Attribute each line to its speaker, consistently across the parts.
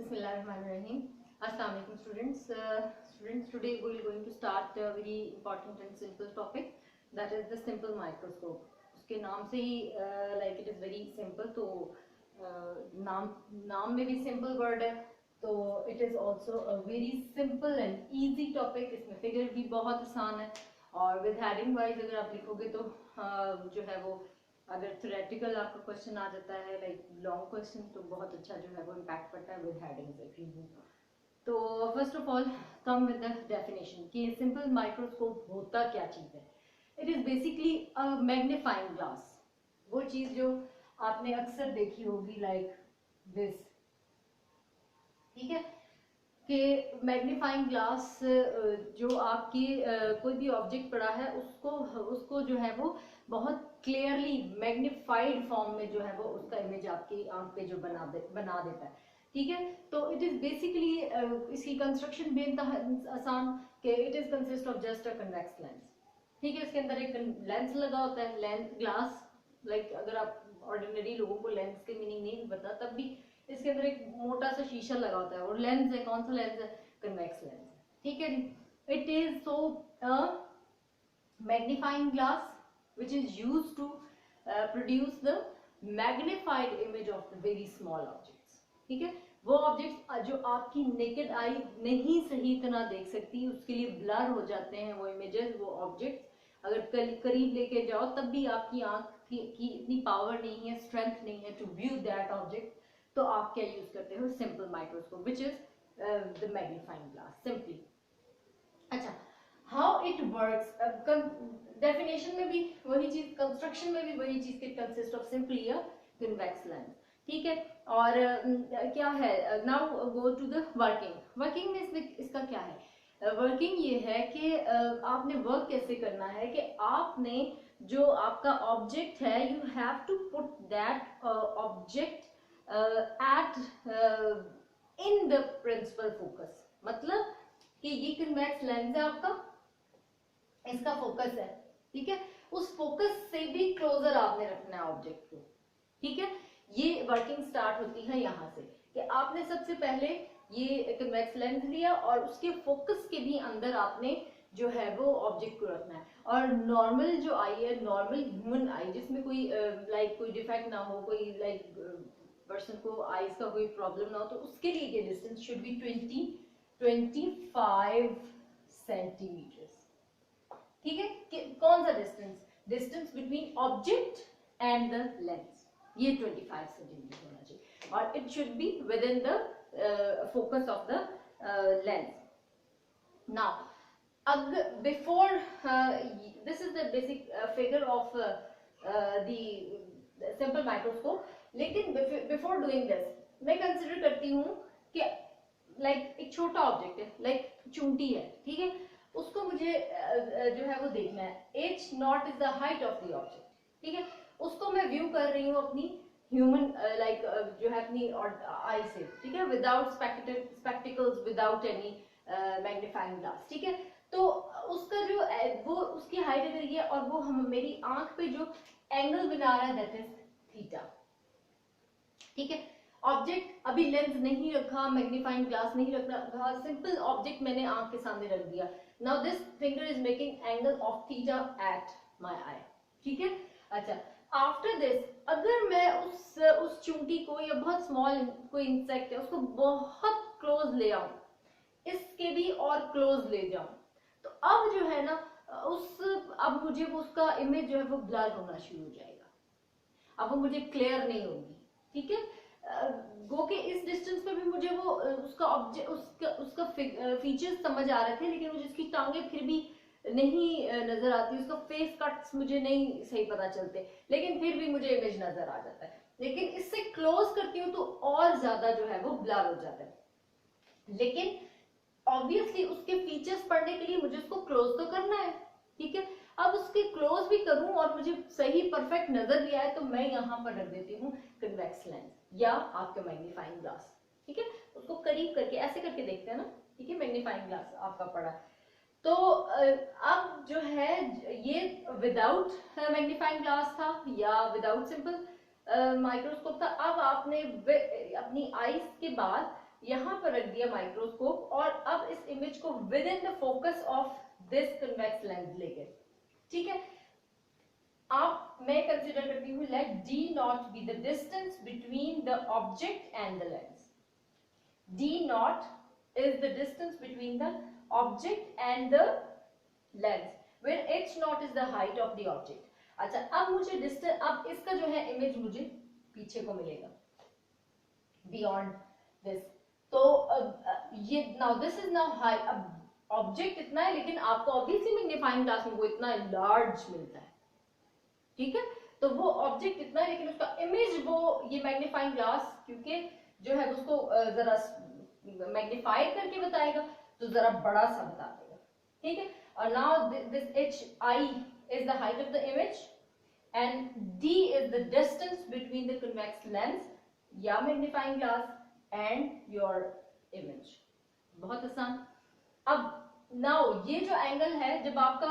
Speaker 1: Bismillahirrahmanirrahim. Assalamu alaikum students. Today we are going to start a very important and simple topic, that is the simple microscope. उसके नाम से ही like it is very simple, तो नाम में भी simple word है, तो it is also a very simple and easy topic. इसमें फिगर भी बहुत आसान है और with heading wise अगर आप लिखोगे तो जो है वो अगर थ्योरेटिकल आपका क्वेश्चन आ जाता है लाइक लॉन्ग क्वेश्चन तो बहुत अच्छा जो है वो इम्पैक्ट पड़ता है with headings if you do. तो first of all come with the definition कि सिंपल माइक्रोस्कोप होता क्या चीज़ है. It is basically a magnifying glass, वो चीज़ जो आपने अक्सर देखी होगी लाइक दिस, ठीक है, कि मैग्नीफाइंग ग्लास जो आपकी कोई भी ऑब्जेक्ट पड़ा है उसको जो है वो बहुत क्लियरली मैग्नीफाइड फॉर्म में जो है वो उसका इमेज आपकी आंख पे जो बना देता है, ठीक है. तो इट इज बेसिकली इसकी कंस्ट्रक्शन भी आसान कि it is consist of just a convex lens, ठीक है. इसके अंदर एक लेंस लगा होता है, लेंस ग्लास लाइक अगर आप ऑर्डिनरी लोगों को लेंस के मीनिंग नहीं पता तब भी इसके अंदर एक मोटा सा शीशा लगा होता है और लेंस है. कौन सा लेंस है? कन्वेक्स लेंस, ठीक है. It is so magnifying glass which is used to produce the magnified image of the very small objects, ठीक है. वो ऑब्जेक्ट्स जो आपकी नेकेड आई नहीं सही तरह देख सकती, उसके लिए ब्लर हो जाते हैं वो इमेजेस, वो ऑब्जेक्ट्स अगर करीब लेके जाओ तब भी आपकी आंख की इतनी पावर नहीं है, स्ट्रेंथ नहीं है टू व्यू दैट ऑब्जेक्ट, तो आप क्या यूज करते हो? Simple microscope which is the magnifying glass simply. अच्छा, हाउ इट वर्क्स, डेफिनेशन में भी वही चीज, कंस्ट्रक्शन में भी वही चीज, के consist of simply a convex lens, ठीक है. और क्या है, now go to the working. Working में इसका क्या है? वर्किंग ये है कि आपने वर्क कैसे करना है कि आपने जो आपका ऑब्जेक्ट है, you have to put that object at in the principal focus. मतलब कि ये कन्वेक्स लेंस है आपका, इसका फोकस है, ठीक है. उस फोकस से भी क्लोजर आपने रखना है ऑब्जेक्ट को, ठीक है. ये वर्किंग स्टार्ट होती है यहाँ से कि आपने सबसे पहले ये कन्वेक्स लेंस लिया और उसके फोकस के भी अंदर आपने जो है वो ऑब्जेक्ट को रखना है. और नॉर्मल जो आई है, नॉर्मल ह्यूमन आई जिसमें कोई लाइक कोई डिफेक्ट ना हो, कोई लाइक पर्सन को आईज का कोई प्रॉब्लम ना हो, तो उसके लिए ये डिस्टेंस शुड बी 25 सेंटीमीटर्स, ठीक है. कौन सा distance? Distance between object and the lens, ये 25 सेंटीमीटर होना चाहिए और it should be with in the focus of the lens. Now before this is the basic figure of the simple microscope. लेकिन before doing this मैं consider करती हूँ कि like एक छोटा ऑब्जेक्ट है, लाइक चूंटी है, ठीक है. उसको मुझे जो है वो देखना है. h not is the height of the object, ठीक है. उसको मैं व्यू कर रही हूँ अपनी ह्यूमन लाइक जो है अपनी आई से, ठीक है, without spectacles, without any magnifying glass, ठीक है. तो उसका जो वो उसकी हाइट अगर ये और वो हम मेरी आंख पे जो एंगल बना रहा है दैट इज थीटा, ठीक है. ऑब्जेक्ट अभी लेंस नहीं रखा, मैग्नीफाइंग ग्लास नहीं रखा, सिंपल ऑब्जेक्ट मैंने आंख के सामने रख दिया. Now this finger is making angle of theta at my eye, ठीक है. अच्छा, आफ्टर दिस अगर मैं उस चूंटी को या बहुत स्मॉल कोई इंसेक्ट है उसको बहुत क्लोज ले आऊं, इसके भी और क्लोज ले जाऊं, तो अब जो है ना अब मुझे वो उसका इमेज जो है वो ब्लर होना शुरू हो जाएगा, अब वो मुझे क्लियर नहीं होगी, ठीक है. गो के इस डिस्टेंस पे भी मुझे वो उसका ऑब्जेक्ट उसका फीचर्स समझ आ रहे थे, लेकिन मुझे उसकी टांगे फिर भी नहीं नजर आती, उसका फेस कट्स मुझे नहीं सही पता चलते, लेकिन फिर भी मुझे इमेज नजर आ जाता है. लेकिन इससे क्लोज करती हूँ तो और ज्यादा जो है वो ब्लर हो जाता है. लेकिन ऑब्वियसली उसके फीचर्स पढ़ने के लिए मुझे उसको क्लोज तो करना है, ठीक है. अब उसके क्लोज भी करूं और मुझे सही परफेक्ट नजर भी आए तो मैं यहाँ पर रख देती हूँ कन्वेक्स लेंस या आपका मैग्नीफाइंग ग्लास, ठीक है. उसको करीब करके ऐसे करके देखते हैं ना, ठीक है. मैग्नीफाइंग ग्लास आपका पड़ा, तो अब जो है ये विदाउट मैग्नीफाइंग ग्लास था या विदाउट सिंपल माइक्रोस्कोप था. अब आपने अपनी आईज के बाद यहाँ पर रख दिया माइक्रोस्कोप और अब इस इमेज को with in the focus of this convex lens लेके, ठीक है। मैं कंसिडर करती हूँ let D naught be the distance between the object and the lens. D naught is the distance between the object and the lens where h naught is the height of the object। अच्छा, अब मुझे distance, अब इसका जो है image मुझे पीछे को मिलेगा बियॉन्ड दिस। तो ये now this is now high. अब ऑब्जेक्ट इतना है लेकिन आपको ऑब्वियसली मैग्नीफाइंग ग्लास में वो इतना लार्ज मिलता है, ठीक है। तो वो ऑब्जेक्ट इतना है लेकिन उसका इमेज वो ये मैग्नीफाइंग ग्लास क्योंकि जो है उसको जरा मैग्नीफाई करके बताएगा तो जरा बड़ा सा बता देगा, ठीक है। और now this H I is the height of the image and d is the distance between the convex lens या magnifying glass and your image। बहुत आसान। अब now ये जो एंगल है, जब आपका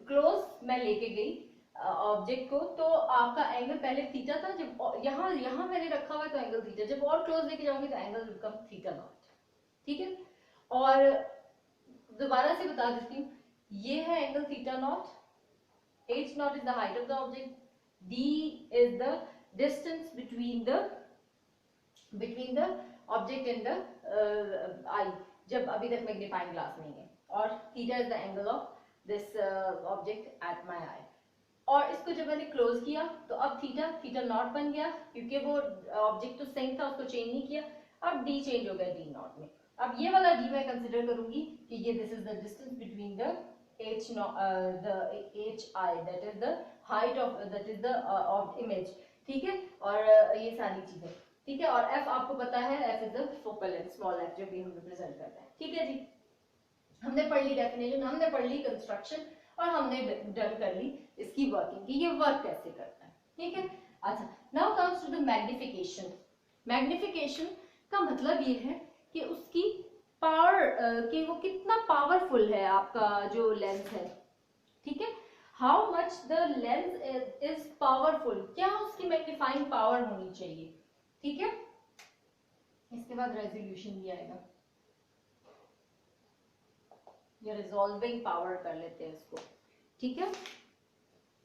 Speaker 1: क्लोज मैं लेके गई ऑब्जेक्ट को तो आपका एंगल पहले थीटा था, जब यहाँ मैंने रखा हुआ है तो एंगल थीटा, जब और क्लोज लेके जाऊंगी तो एंगल बिकम थीटा नॉट, ठीक है। और दोबारा से बता देती हूँ, ये है angle theta naught, h naught is the height of the object, d is the distance between the object and the eye जब अभी तक मैग्नीफाइंग ग्लास नहीं है, और theta is the angle of this object at my eye। और इसको जब मैंने क्लोज किया तो अब थीटा नॉट बन गया क्योंकि वो ऑब्जेक्ट तो सेम था, उसको चेंज नहीं किया। अब d चेंज हो गया d नॉट में। अब ये वाला d मैं कंसिडर करूंगी कि ये this is the distance between the h hi, that is the height of of image, ठीक है। और ये सारी चीजें, ठीक है। और f आपको पता है, f is the focal length, small f जो भी हम रिप्रेजेंट करते हैं, ठीक है जी। हमने पढ़ ली डेफिनेशन, हमने पढ़ ली कंस्ट्रक्शन और हमने डन कर ली इसकी वर्किंग कि ये वर्क कैसे करता है, ठीक है। अच्छा, now comes to the magnification. Magnification का मतलब ये है कि उसकी पावर, कि वो कितना पावरफुल है आपका जो लेंस है, ठीक है। How much the lens is powerful, क्या उसकी मैग्नीफाइंग पावर होनी चाहिए, ठीक है। इसके बाद रेजोल्यूशन भी आएगा, या रिजॉल्विंग पावर कर लेते हैं इसको, ठीक है।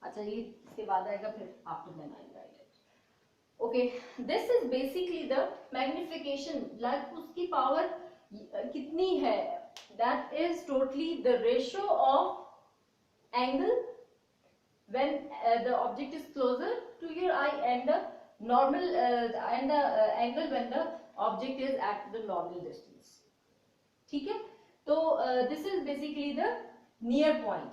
Speaker 1: अच्छा, ये इसके बाद आएगा, फिर after then I write it. Okay, this is basically the magnification, like उसकी पावर कितनी है, that is totally the ratio of angle when the object is closer to your eye and the normal angle when the object is at the normal distance, ठीक है। तो this is basically the near point।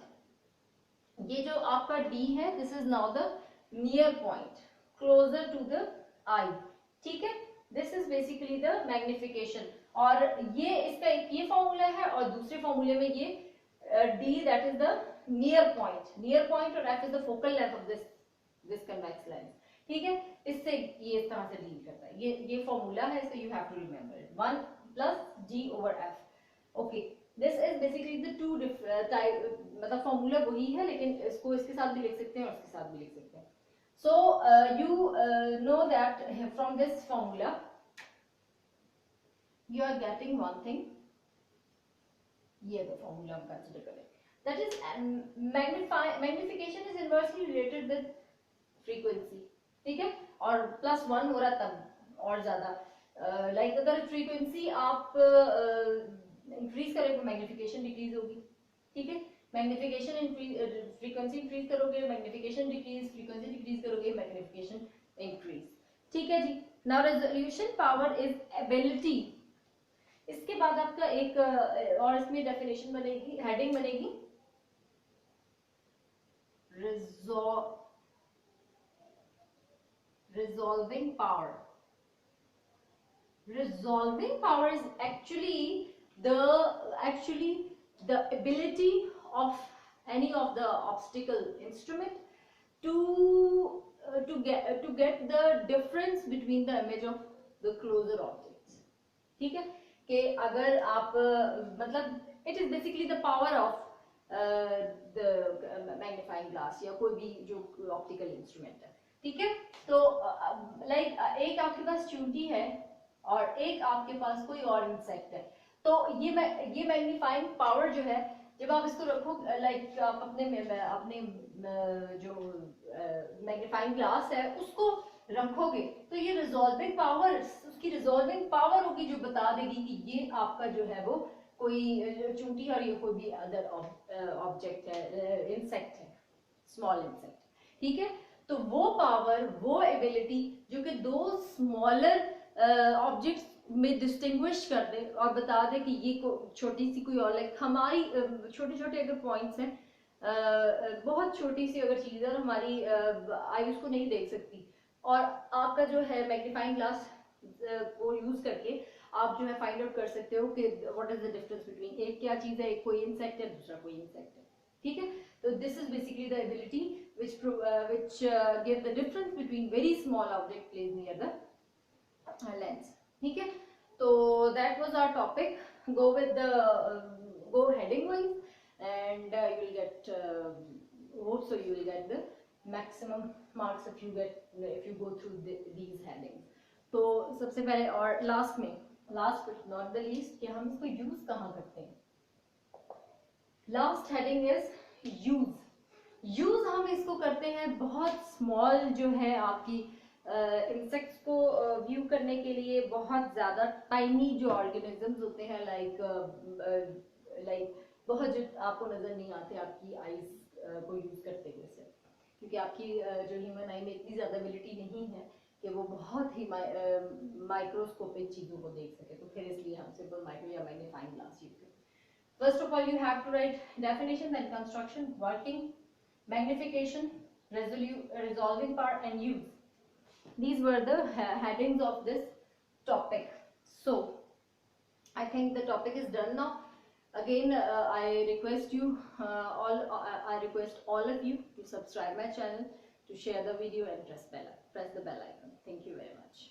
Speaker 1: ये जो आपका D है, this is now the near point closer to the eye, ठीक है। This is basically the magnification। और ये इसका एक ये फॉर्मूला है और दूसरे फॉर्मूले में ये d that is the near point और f is the focal length of this convex lens, ठीक है। इससे ये इस तरह से डील करता है, ये फॉर्मूला है, इसको you have to remember it, 1 plus d over f। Okay, this is basically the two type, मतलब फॉर्मूला वही है लेकिन इसको इसके साथ भी लिख सकते हैं और इसके साथ भी लिख सकते हैं। सो you know that from this formula you are getting one thing, ये the formula हम consider करें, that is magnification is inversely related with frequency, ठीक है। और +1 हो रहा तब और ज्यादा, लाइक अगर फ्रीक्वेंसी आप इंक्रीज करें तो मैग्निफिकेशन डिक्रीज होगी, ठीक है। मैग्निफिकेशन फ्रीक्वेंसी इंक्रीज करोगे, मैग्निफिकेशन डिक्रीज, फ्रीक्वेंसी डिक्रीज करोगे, मैग्निफिकेशन इंक्रीज, ठीक है जी। Now resolution power is ability. इसके बाद आपका एक और इसमें डेफिनेशन बनेगी, हेडिंग बनेगी resolving power। Resolving power is actually the ability of any of the obstacle instrument to get the difference between the image of the closer objects, ठीक है। कि अगर आप मतलब it is basically the power of the magnifying glass या कोई भी जो ऑप्टिकल इंस्ट्रूमेंट है, ठीक है। तो लाइक एक आपके पास चूंटी है, और एक आपके पास कोई और इंसेक्ट है, तो ये मैग्नीफाइंग पावर जो है, जब आप इसको रखो लाइक आप अपने जो मैग्नीफाइंग ग्लास है उसको रखोगे, तो ये रिजॉल्विंग पावर, उसकी रिजॉल्विंग पावर होगी जो बता देगी कि ये आपका जो है वो कोई चूंटी और ये कोई भी अदर ऑब्जेक्ट है, इंसेक्ट है, स्मॉल इंसेक्ट, ठीक है। तो वो पावर, वो एबिलिटी जो कि दो स्मॉलर ऑब्जेक्ट्स में डिस्टिंग्विश कर दे और बता दे कि ये छोटी सी कोई और, लाइक हमारी छोटे छोटे अगर पॉइंट्स हैं, बहुत छोटी सी अगर चीज है और हमारी आई उसको नहीं देख सकती, और आपका जो है मैग्नीफाइंग ग्लास को यूज करके आप जो है फाइंड आउट कर सकते हो कि what is the difference between, एक क्या चीज है, एक कोई इंसेक्ट है, दूसरा कोई इंसेक्ट है, ठीक है। तो this is basically the ability which give the difference between very small object placed near the lens, ठीक है। तो that was our topic. Go with the go heading wise, and you will get hope so you will get the maximum marks if you go through these headings. तो सबसे पहले और last but not the least, कि हम इसको use कहाँ करते हैं। लास्ट हेडिंग इज यूज हम इसको करते हैं बहुत स्मॉल जो है आपकी इंसेक्ट्स को व्यू करने के लिए, बहुत ज्यादा टाइनी जो ऑर्गेनिजम्स होते हैं, लाइक बहुत जो आपको नजर नहीं आते आपकी आईज को यूज करते हुए से, क्योंकि आपकी जो ह्यूमन आई में इतनी ज्यादा एबिलिटी नहीं है कि वो बहुत ही माइक्रोस्कोपिक चीजों को देख सके, तो फिर इसलिए हम सिंपल माइक्रो या मैग्नीफाइंग ग्लास यूज करते हैं। First of all, you have to write definition, then construction, working, magnification, resolving power, and use. These were the headings of this topic. So, I think the topic is done now. Again, I request you I request all of you to subscribe my channel, to share the video, and press the bell icon. Thank you very much.